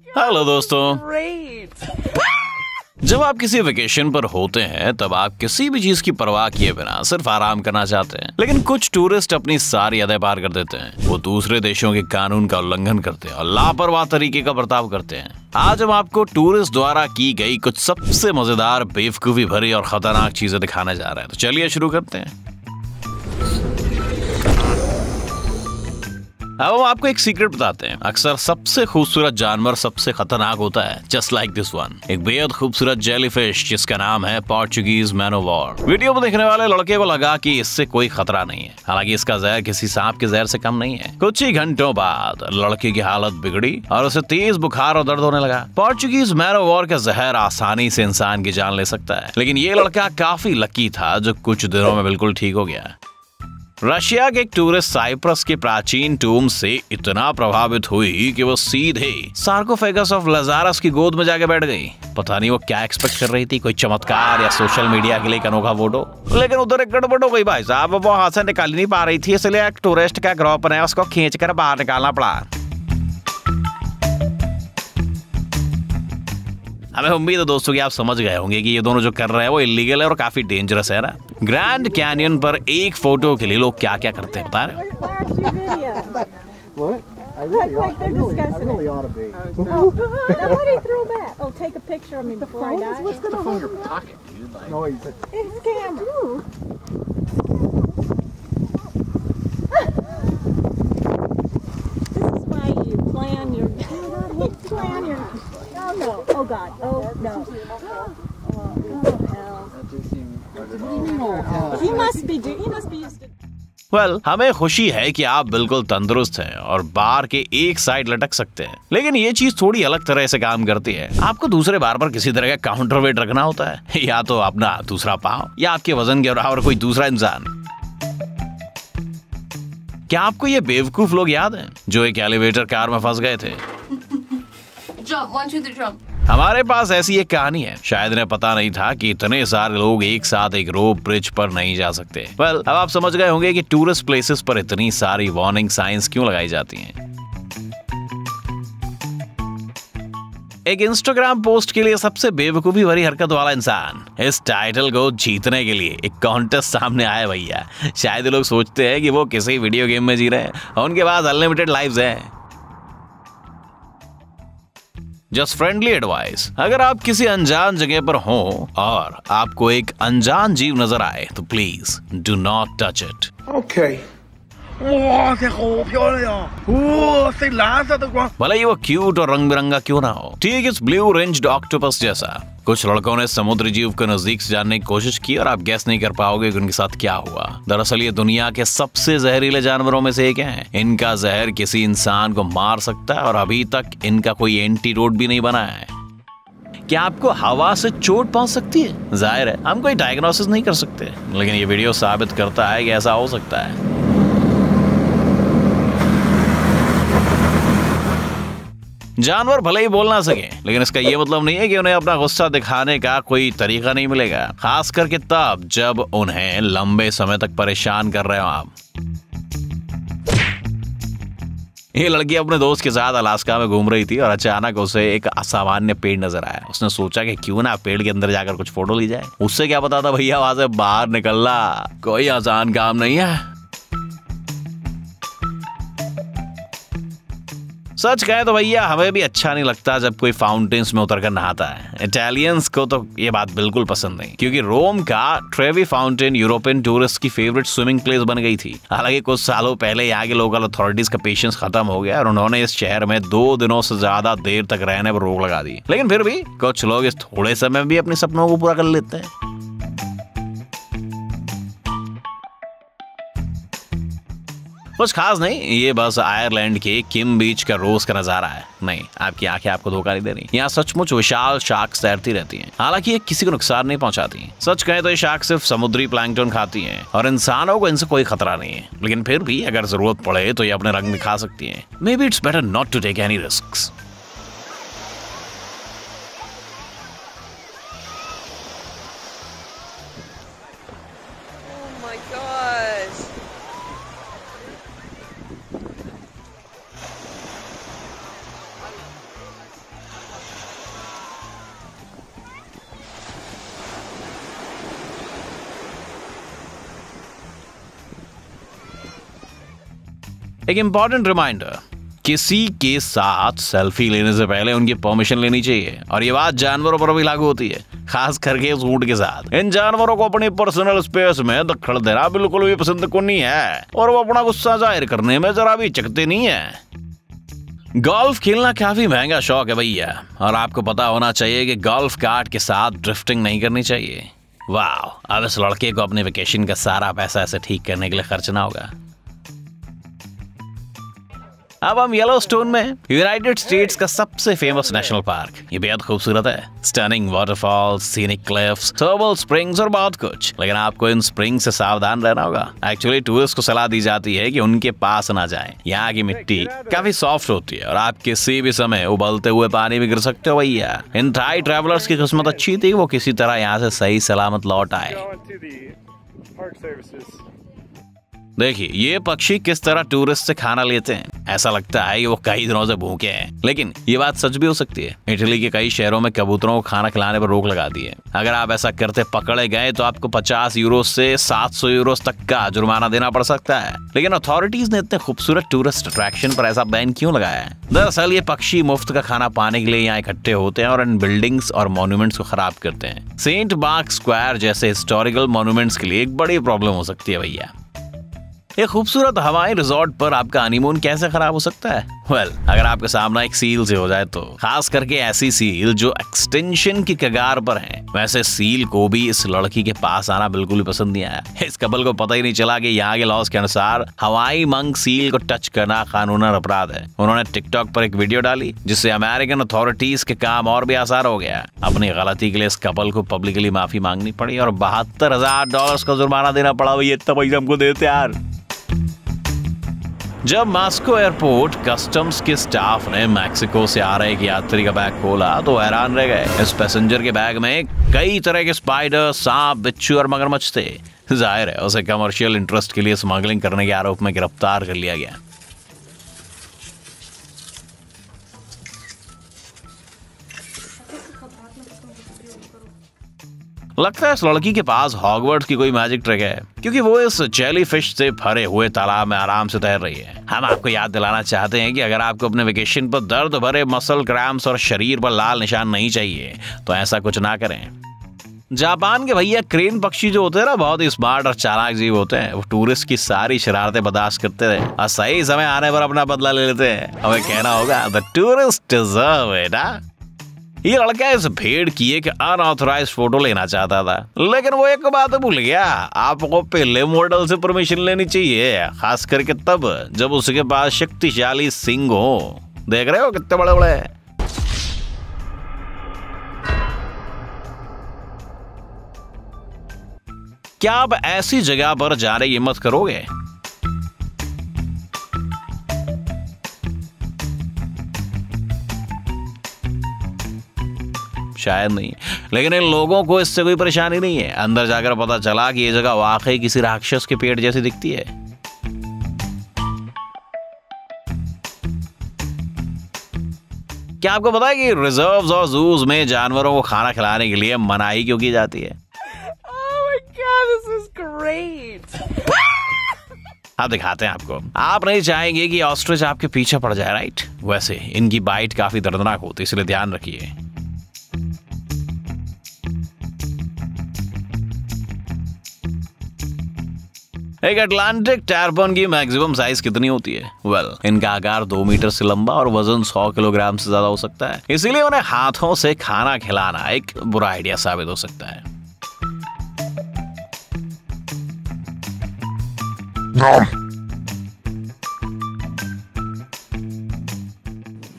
Hello दोस्तों। जब आप किसी वेकेशन पर होते हैं तब आप किसी भी चीज की परवाह किए बिना सिर्फ आराम करना चाहते हैं, लेकिन कुछ टूरिस्ट अपनी सारी हदें पार कर देते हैं। वो दूसरे देशों के कानून का उल्लंघन करते हैं और लापरवाह तरीके का बर्ताव करते हैं। आज हम आपको टूरिस्ट द्वारा की गई कुछ सबसे मजेदार, बेवकूफी भरी और खतरनाक चीजें दिखाने जा रहे हैं। तो चलिए शुरू करते हैं। अब हम आपको एक सीक्रेट बताते हैं। अक्सर सबसे खूबसूरत जानवर सबसे खतरनाक होता है, जस्ट लाइक दिस वन। एक बेहद खूबसूरत जेलीफिश जिसका नाम है पोर्चुगीज मैन ओ वॉर। वीडियो में देखने वाले लड़के को लगा कि इससे कोई खतरा नहीं है, हालांकि इसका जहर किसी सांप के जहर से कम नहीं है। कुछ ही घंटों बाद लड़के की हालत बिगड़ी और उसे तेज बुखार और दर्द होने लगा। पोर्चुगीज मैन ओ वॉर का जहर आसानी से इंसान की जान ले सकता है, लेकिन ये लड़का काफी लकी था जो कुछ दिनों में बिल्कुल ठीक हो गया। रशिया के एक टूरिस्ट साइप्रस के प्राचीन टूम से इतना प्रभावित हुई कि वो सीधे सार्कोफेगस ऑफ लाजारस की गोद में जाके बैठ गई। पता नहीं वो क्या एक्सपेक्ट कर रही थी, कोई चमत्कार या सोशल मीडिया के लिए एक अनोखा फोटो। लेकिन उधर एक गड़बड़ हो गई भाई साहब। वो हाथ से निकाल नहीं पा रही थी, इसलिए एक टूरिस्ट का ग्रुप ने उसको खींच कर बाहर निकालना पड़ा। हमें उम्मीद है दोस्तों कि आप समझ गए होंगे कि ये दोनों जो कर रहे हैं वो इलीगल है और काफी डेंजरस है ना। ग्रैंड कैनियन पर एक फोटो के लिए लोग क्या क्या करते हैं बता रहे Oh God! Oh no! He must be used to. Well, हमें खुशी है कि आप बिल्कुल तंदुरुस्त हैं और बार के एक साइड लटक सकते हैं, लेकिन ये चीज थोड़ी अलग तरह से काम करती है। आपको दूसरे बार पर किसी तरह का काउंटर वेट रखना होता है, या तो अपना दूसरा पाँव या आपके वजन के बराबर कोई दूसरा इंसान। क्या आपको ये बेवकूफ लोग याद हैं जो एक एलिवेटर कार में फंस गए थे? Jump, 1, 2, 3, jump. हमारे पास ऐसी एक कहानी है। शायद इन्हें पता नहीं था कि इतने सारे लोग एक साथ एक रोप ब्रिज पर नहीं जा सकते। वेल, अब आप समझ गए होंगे कि टूरिस्ट प्लेसेस पर इतनी सारी वार्निंग साइंस क्यों लगाई जाती हैं। एक इंस्टाग्राम पोस्ट के लिए सबसे बेवकूफी भरी हरकत वाला इंसान, इस टाइटल को जीतने के लिए एक कॉन्टेस्ट सामने आया भैया। शायद लोग सोचते हैं कि वो किसी वीडियो गेम में जी रहे हैं और उनके पास अनलिमिटेड लाइव्स हैं। जस्ट फ्रेंडली एडवाइस, अगर आप किसी अनजान जगह पर हो और आपको एक अनजान जीव नजर आए तो please do not touch it. Okay. 哇，隻好漂亮啊！哇，食藍色的光。 भले ही वो क्यूट और रंग बिरंगा क्यों ना हो। ठीक इस ब्लू रेंज्ड ऑक्टोपस जैसा। कुछ लड़कों ने समुद्री जीव को नजदीक से जानने की कोशिश की और आप गैस नहीं कर पाओगे कि उनके साथ क्या हुआ। दरअसल ये दुनिया के सबसे जहरीले जानवरों में से एक हैं। इनका जहर किसी इंसान को मार सकता है और अभी तक इनका कोई एंटीडोट भी नहीं बना है। क्या आपको हवा से चोट पहुंच सकती है? जाहिर है हम कोई डायग्नोसिस नहीं कर सकते, लेकिन ये वीडियो साबित करता है कि ऐसा हो सकता है। जानवर भले ही बोल ना सके, लेकिन इसका ये मतलब नहीं है कि उन्हें अपना गुस्सा दिखाने का कोई तरीका नहीं मिलेगा, खास करके तब जब उन्हें लंबे समय तक परेशान कर रहे हो आप। ये लड़की अपने दोस्त के साथ अलास्का में घूम रही थी और अचानक उसे एक असामान्य पेड़ नजर आया। उसने सोचा कि क्यों ना पेड़ के अंदर जाकर कुछ फोटो ली जाए। उससे क्या पता था भैया वहां से बाहर निकलना कोई आसान काम नहीं है। सच कहे तो भैया हमें भी अच्छा नहीं लगता जब कोई फाउंटेन्स में उतरकर नहाता है। इटालियंस को तो ये बात बिल्कुल पसंद नहीं, क्योंकि रोम का ट्रेवी फाउंटेन यूरोपियन टूरिस्ट की फेवरेट स्विमिंग प्लेस बन गई थी। हालांकि कुछ सालों पहले यहाँ के लोकल अथॉरिटीज का पेशेंस खत्म हो गया और उन्होंने इस शहर में 2 दिनों से ज्यादा देर तक रहने पर रोक लगा दी। लेकिन फिर भी कुछ लोग इस थोड़े समय में भी अपने सपनों को पूरा कर लेते हैं। कुछ खास नहीं, ये बस आयरलैंड के किम बीच का रोज का नजारा है। नहीं, आपकी आंखें आपको धोखा नहीं दे रही। यहाँ सचमुच विशाल शार्क्स तैरती रहती हैं। हालांकि ये किसी को नुकसान नहीं पहुंचाती। सच कहें तो ये शार्क सिर्फ समुद्री प्लैंकटन खाती हैं और इंसानों को इनसे कोई खतरा नहीं है। लेकिन फिर भी अगर जरूरत पड़े तो ये अपने रंग दिखा सकती हैं। May be it's better not to take any risks. Oh my gosh. एक इम्पॉर्टेंट रिमाइंडर, किसी के साथ सेल्फी लेने से पहले उनकी परमिशन लेनी चाहिए, और ये बात जानवरों पर भी लागू होती है, खास करके उस ऊंट के साथ। इन जानवरों को अपनी पर्सनल स्पेस में दखल देना बिल्कुल भी पसंद को नहीं है, और वो अपना गुस्सा जाहिर करने में जरा भी चकते नहीं है। गोल्फ खेलना काफी महंगा शौक है भैया, और आपको पता होना चाहिए कि गोल्फ कार्ट के साथ ड्रिफ्टिंग नहीं करनी चाहिए। वाह, अब इस लड़के को अपने वेकेशन का सारा पैसा ऐसे ठीक करने के लिए खर्चना होगा। अब हम येलोस्टोन में, यूनाइटेड स्टेट्स का सबसे फेमस नेशनल पार्क। ये बेहद खूबसूरत है, stunning waterfalls, scenic cliffs, thermal springs और बहुत कुछ। लेकिन आपको इन स्प्रिंग्स से सावधान रहना होगा। एक्चुअली टूरिस्ट को सलाह दी जाती है कि उनके पास ना जाएं। यहाँ की मिट्टी काफी सॉफ्ट होती है और आप किसी भी समय उबलते हुए पानी में गिर सकते हो भैया। इन थाई ट्रैवलर्स की किस्मत अच्छी थी, वो किसी तरह यहाँ से सही सलामत लौट आए। देखिए ये पक्षी किस तरह टूरिस्ट से खाना लेते हैं। ऐसा लगता है कि वो कई दिनों से भूखे हैं, लेकिन ये बात सच भी हो सकती है। इटली के कई शहरों में कबूतरों को खाना खिलाने पर रोक लगा दी है। अगर आप ऐसा करते पकड़े गए तो आपको 50 यूरो से 700 यूरो तक का जुर्माना देना पड़ सकता है। लेकिन अथॉरिटीज ने इतने खूबसूरत टूरिस्ट अट्रैक्शन पर ऐसा बैन क्यों लगाया है? दरअसल ये पक्षी मुफ्त का खाना पाने के लिए यहाँ इकट्ठे होते हैं और इन बिल्डिंग्स और मॉन्यूमेंट्स को खराब करते हैं। सेंट मार्क स्क्वायर जैसे हिस्टोरिकल मॉन्यूमेंट्स के लिए एक बड़ी प्रॉब्लम हो सकती है भैया। एक खूबसूरत हवाई रिजॉर्ट पर आपका हनीमून कैसे खराब हो सकता है? वेल, अगर आपके सामना एक सील से हो जाए तो, खास करके ऐसी सील जो एक्सटेंशन की कगार पर है। वैसे सील को भी इस लड़की के पास आना बिल्कुल भी पसंद नहीं आया। इस कपल को पता ही नहीं चला कि यहाँ के लॉज के अनुसार हवाई मंक सील को टच करना कानूनन अपराध है। उन्होंने टिकटॉक पर एक वीडियो डाली जिससे अमेरिकन अथॉरिटीज के काम और भी आसान हो गया। अपनी गलती के लिए इस कपल को पब्लिकली माफी मांगनी पड़ी और $72,000 का जुर्माना देना पड़ा। भैया इतना पैसा हमको देते यार। जब मॉस्को एयरपोर्ट कस्टम्स के स्टाफ ने मैक्सिको से आ रहे एक यात्री का बैग खोला तो हैरान रह गए। इस पैसेंजर के बैग में कई तरह के स्पाइडर, सांप, बिच्छू और मगरमच्छ थे। जाहिर है उसे कमर्शियल इंटरेस्ट के लिए स्मगलिंग करने के आरोप में गिरफ्तार कर लिया गया। लगता है इस लड़की के पास हॉगवर्ट्स की कोई मैजिक ट्रिक है, क्योंकि वो इस जेलीफिश से भरे हुए तालाब में आराम से तैर रही है। हम आपको याद दिलाना चाहते हैं कि अगर आपको अपने वेकेशन पर दर्द भरे मसल क्रैम्प्स और शरीर पर लाल निशान नहीं चाहिए तो ऐसा कुछ ना करें। जापान के भैया क्रेन पक्षी जो होते हैं ना, बहुत ही स्मार्ट और चालाक जीव होते हैं। वो टूरिस्ट की सारी शरारतें बर्दाश्त करते रहे और सही समय आने पर अपना बदला ले लेते हैं। हमें कहना होगा द टूरिस्ट डिजर्व इट। ये लड़का इस भेड़ की एक अनऑथराइज्ड फोटो लेना चाहता था, लेकिन वो एक बात भूल गया। आपको पहले मॉडल से परमिशन लेनी चाहिए, खास करके तब जब उसके पास शक्तिशाली सिंग हो। देख रहे हो कितने बड़े बड़े हैं। क्या आप ऐसी जगह पर जाने की हिम्मत करोगे? शायद नहीं, लेकिन इन लोगों को इससे कोई परेशानी नहीं है। अंदर जाकर पता चला कि ये जगह वाकई किसी राक्षस के पेट जैसी दिखती है। क्या आपको पता है कि रिजर्व्स और जूस में जानवरों को खाना खिलाने के लिए मनाही क्यों की जाती है? This is great. अब दिखाते हैं आपको। आप नहीं चाहेंगे कि ऑस्ट्रिच आपके पीछे पड़ जाए, राइट? वैसे इनकी बाइट काफी दर्दनाक होती है, इसलिए ध्यान रखिए। एक अटलांटिक टारपन की मैक्सिमम साइज कितनी होती है? वेल, इनका आकार 2 मीटर से लंबा और वजन 100 किलोग्राम से ज्यादा हो सकता है। इसीलिए उन्हें हाथों से खाना खिलाना एक बुरा आइडिया साबित हो सकता है।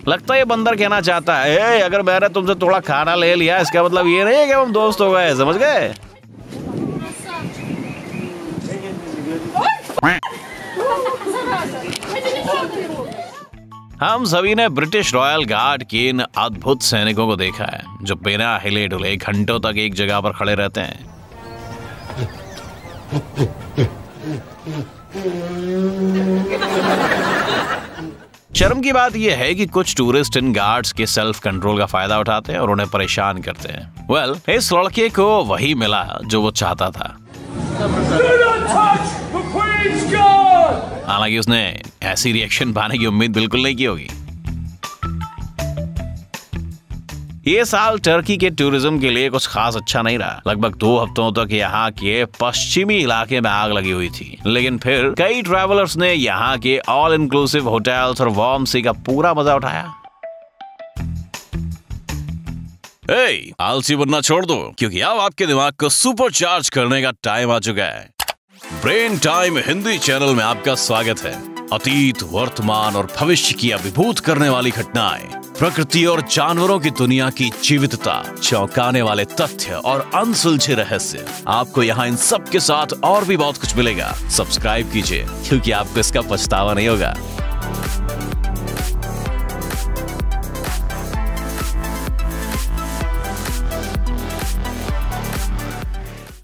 लगता है ये बंदर कहना चाहता है, अगर मैंने तुमसे थोड़ा खाना ले लिया इसका मतलब ये नहीं है कि हम दोस्त हो गए, समझ गए? हम सभी ने ब्रिटिश रॉयल गार्ड के इन अद्भुत सैनिकों को देखा है जो बिना हिले डुले घंटों तक एक जगह पर खड़े रहते हैं। शर्म की बात यह है कि कुछ टूरिस्ट इन गार्ड्स के सेल्फ कंट्रोल का फायदा उठाते हैं और उन्हें परेशान करते हैं। वेल, इस लड़के को वही मिला जो वो चाहता था। हालांकि उसने ऐसी रिएक्शन पाने की उम्मीद बिल्कुल नहीं की होगी। ये साल टर्की के टूरिज्म के लिए कुछ खास अच्छा नहीं रहा। लगभग 2 हफ्तों तक यहाँ के पश्चिमी इलाके में आग लगी हुई थी, लेकिन फिर कई ट्रैवलर्स ने यहाँ के ऑल इंक्लूसिव होटल्स और वार्म सी का पूरा मजा उठाया। आलसी बनना छोड़ दो, क्योंकि अब आपके दिमाग को सुपर चार्ज करने का टाइम आ चुका है। ब्रेन टाइम हिंदी चैनल में आपका स्वागत है। अतीत, वर्तमान और भविष्य की अभिभूत करने वाली घटनाएं, प्रकृति और जानवरों की दुनिया की जीवितता, चौंकाने वाले तथ्य और अनसुलझे रहस्य। आपको यहाँ इन सब के साथ और भी बहुत कुछ मिलेगा। सब्सक्राइब कीजिए, क्योंकि आपको इसका पछतावा नहीं होगा।